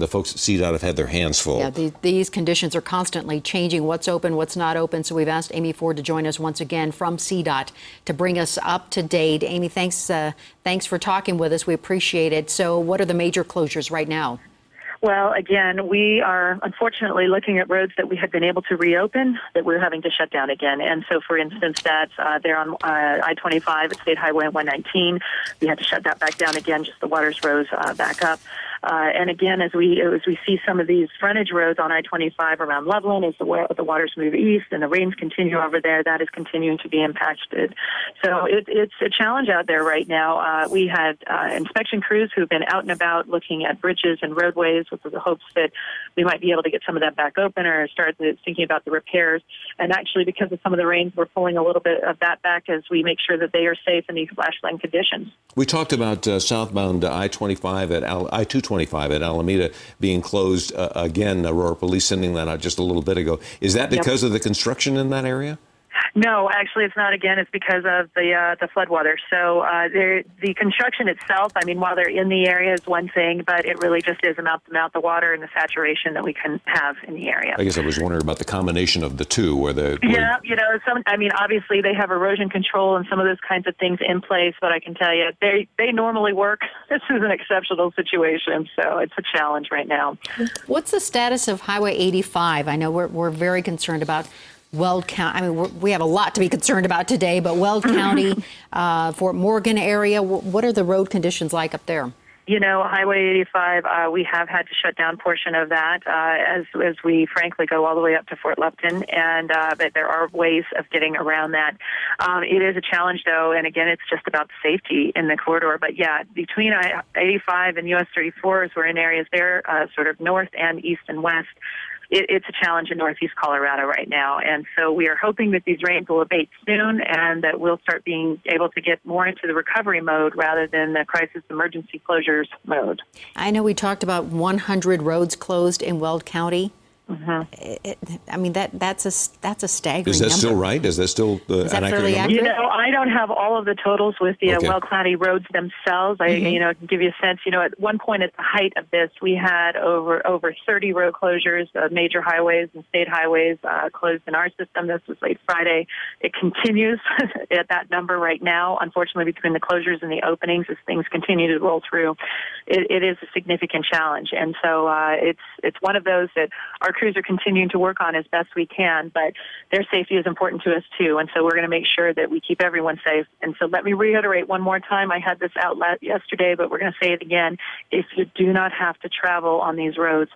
the folks at CDOT have had their hands full. Yeah, these conditions are constantly changing, what's open, what's not open. So we've asked Amy Ford to join us once again from CDOT to bring us up to date. Amy, thanks for talking with us. We appreciate it. So what are the major closures right now? Well, again, we are unfortunately looking at roads that we had been able to reopen that we're having to shut down again. And so, for instance, that's there on I-25 at State Highway 119. We had to shut that back down again. Just the waters rose back up. And again, as we see some of these frontage roads on I-25 around Loveland, as the waters move east and the rains continue over there, that is continuing to be impacted. So it's a challenge out there right now. We had inspection crews who've been out and about looking at bridges and roadways with the hopes that we might be able to get some of that back open or start thinking about the repairs. And actually, because of some of the rains, we're pulling a little bit of that back as we make sure that they are safe in these flash flood conditions. We talked about southbound I-25 at I-225 at Alameda being closed again. Aurora Police sending that out just a little bit ago. Is that because of the construction in that area? No, actually, it's not. Again, it's because of the floodwater. So the construction itself, I mean, while they're in the area is one thing, but it really just is about the water and the saturation that we can have in the area. I guess I was wondering about the combination of the two, Yeah, you know, I mean, obviously they have erosion control and some of those kinds of things in place, but I can tell you they normally work. This is an exceptional situation, so it's a challenge right now. What's the status of Highway 85? I know we're very concerned about Weld County. I mean, we have a lot to be concerned about today, but Weld County, Fort Morgan area, what are the road conditions like up there? You know, Highway 85, we have had to shut down portion of that as we frankly go all the way up to Fort Lupton, and but there are ways of getting around that. It is a challenge, though, and again, it's just about safety in the corridor. But yeah, between I-85 and US 34, as we're in areas there, sort of north and east and west, it's a challenge in northeast Colorado right now. And so we are hoping that these rains will abate soon and that we'll start being able to get more into the recovery mode rather than the crisis emergency closures mode. I know we talked about 100 roads closed in Weld County. I mean, that's a staggering number. Is that still right? Is that still is that an fairly accurate number? You know, I don't have all of the totals with the Weld County roads themselves. You know, to give you a sense, you know, at one point at the height of this, we had over 30 road closures of major highways and state highways closed in our system. This was late Friday. It continues at that number right now. Unfortunately, between the closures and the openings, as things continue to roll through, it is a significant challenge. And so it's one of those that our crews are continuing to work on as best we can, but their safety is important to us too, and so we're going to make sure that we keep everyone safe. And so let me reiterate one more time, I had this out yesterday, but we're going to say it again. If you do not have to travel on these roads,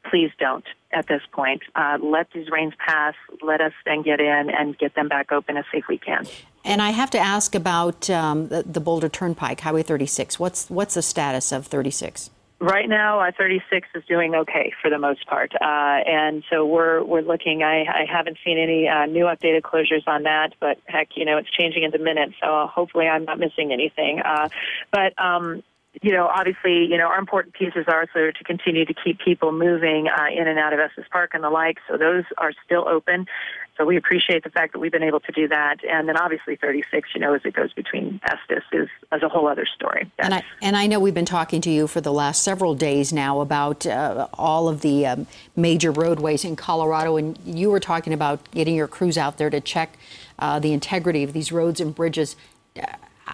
please don't at this point. Let these rains pass, let us then get in and get them back open as safe we can. And I have to ask about the Boulder Turnpike, Highway 36. What's the status of 36? Right now, 36 is doing okay for the most part, and so we're looking. I haven't seen any new updated closures on that, but heck, you know, it's changing in the minute, so hopefully I'm not missing anything. But you know, obviously, you know, our important pieces are so to continue to keep people moving in and out of Estes Park and the like. So those are still open. So we appreciate the fact that we've been able to do that. And then obviously 36, you know, as it goes between Estes is a whole other story. And I know we've been talking to you for the last several days now about all of the major roadways in Colorado. And you were talking about getting your crews out there to check the integrity of these roads and bridges.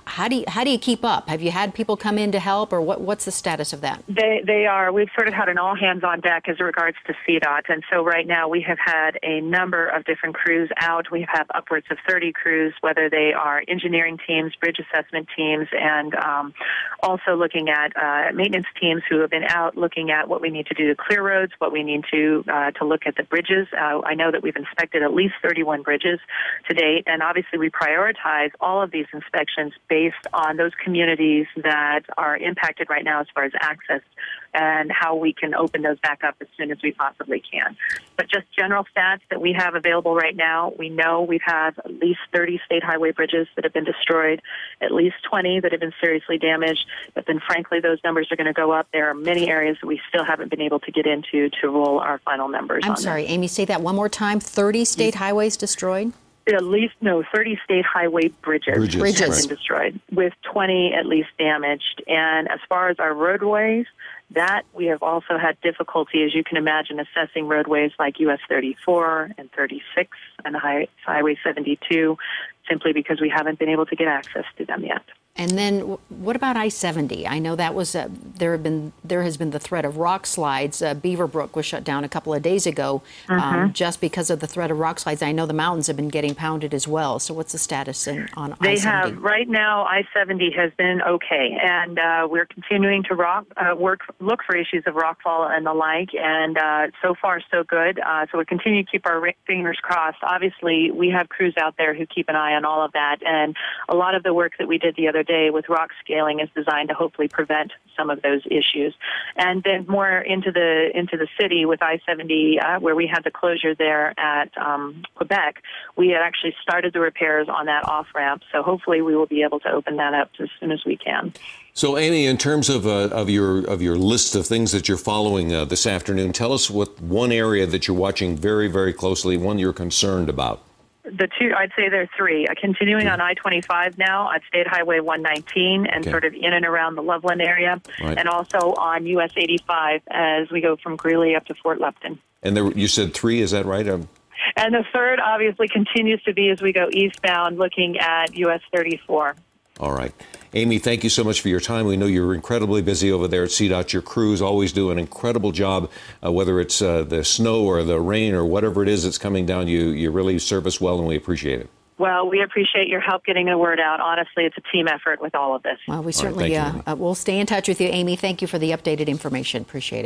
How do you keep up? Have you had people come in to help, or what's the status of that? They are. We've sort of had an all hands on deck as regards to CDOT, and so right now we have had a number of different crews out. We have upwards of 30 crews, whether they are engineering teams, bridge assessment teams, and also looking at maintenance teams who have been out looking at what we need to do to clear roads, what we need to look at the bridges. I know that we've inspected at least 31 bridges to date, and obviously we prioritize all of these inspections based on those communities that are impacted right now as far as access and how we can open those back up as soon as we possibly can. But just general stats that we have available right now, we know we've had at least 30 state highway bridges that have been destroyed, at least 20 that have been seriously damaged, but then frankly those numbers are going to go up. There are many areas that we still haven't been able to get into to roll our final numbers on. I'm sorry, Amy, say that one more time. 30 state highways destroyed? At least, 30 state highway bridges have been destroyed, with 20 at least damaged. And as far as our roadways, That we have also had difficulty, as you can imagine, assessing roadways like US 34 and 36 and Highway 72, simply because we haven't been able to get access to them yet. And then what about I-70? I know that was there has been the threat of rock slides. Beaverbrook was shut down a couple of days ago just because of the threat of rock slides. I know the mountains have been getting pounded as well. So what's the status on I-70? They have. Right now, I-70 has been okay, and we're continuing to look for issues of rockfall and the like, and so far so good. So we continue to keep our fingers crossed. Obviously, we have crews out there who keep an eye on all of that, and a lot of the work that we did the other day with rock scaling is designed to hopefully prevent some of those issues. And then more into the city with I-70, where we had the closure there at Quebec, we had actually started the repairs on that off-ramp. So hopefully we will be able to open that up as soon as we can. So, Amy, in terms of your list of things that you're following this afternoon, tell us what one area that you're watching very, very closely, one you're concerned about. The two, I'd say there are three. Continuing on I-25 now at State Highway 119 and sort of in and around the Loveland area, and also on US 85 as we go from Greeley up to Fort Lupton. And there, you said three, is that right? And the third obviously continues to be as we go eastbound looking at US 34. All right. Amy, thank you so much for your time. We know you're incredibly busy over there at CDOT. Your crews always do an incredible job, whether it's the snow or the rain or whatever it is that's coming down. You really serve us well, and we appreciate it. Well, we appreciate your help getting the word out. Honestly, it's a team effort with all of this. Well, we certainly will stay in touch with you, Amy. Thank you for the updated information. Appreciate it.